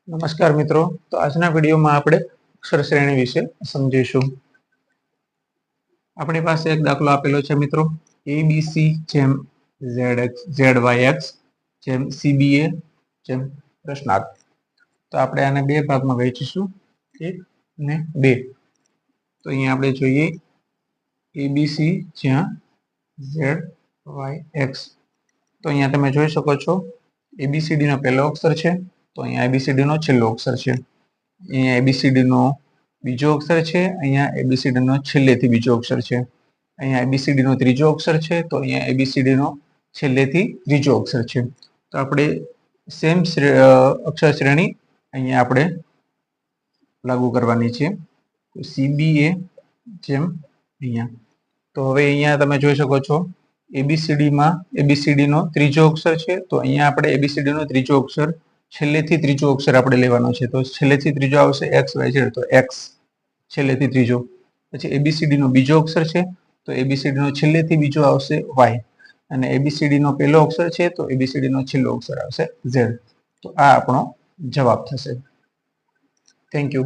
નમસ્કાર મિત્રો, તો આજના વિડીયોમાં આપણે અક્ષર શ્રેણી વિશે સમજીશું. આપણી પાસે એક દાખલો આપેલો છે મિત્રો, ABC જેમ ZX ZYX જેમ CBA જેમ પ્રશ્નાર્થ. તો આપણે આને બે ભાગમાં વહેંચીશું, 1 અને 2. તો અહીંયા આપણે જોઈએ ABC જ્યાં ZYX. તો અહીંયા તમે જોઈ શકો છો ABCD નો પહેલો અક્ષર છે, તો અહીંયા ABCD નો છેલ્લો અક્ષર છે. અહીંયા ABCD નો બીજો અક્ષર છે, અહીંયા ABCD નો છેલ્લેથી બીજો અક્ષર છે. અહીંયા ABCD નો ત્રીજો અક્ષર છે, તો અહીંયા ABCD નો છેલ્લેથી ત્રીજો અક્ષર છે. તો આપણે સેમ અક્ષર શ્રેણી અહીંયા આપણે લાગુ કરવાની છે. તો CBA જેમ અહીંયા. તો હવે અહીંયા તમે જોઈ શકો છો ABCD નો ત્રીજો અક્ષર છે, તો અહીંયા આપણે ABCD નો ત્રીજો અક્ષર છેલ્લેથી ત્રીજો અક્ષર આપણે લેવાનો છે. તો છેલ્લેથી ત્રીજો આવશે XYZ, તો X છેલ્લેથી ત્રીજો. પછી ABCD નો બીજો અક્ષર છે, તો ABCD નો છેલ્લેથી બીજો આવશે Y, અને ABCD નો પહેલો અક્ષર છે, તો ABCD નો છેલ્લો અક્ષર આવશે Z. તો આ આપણો જવાબ થશે. Thank you.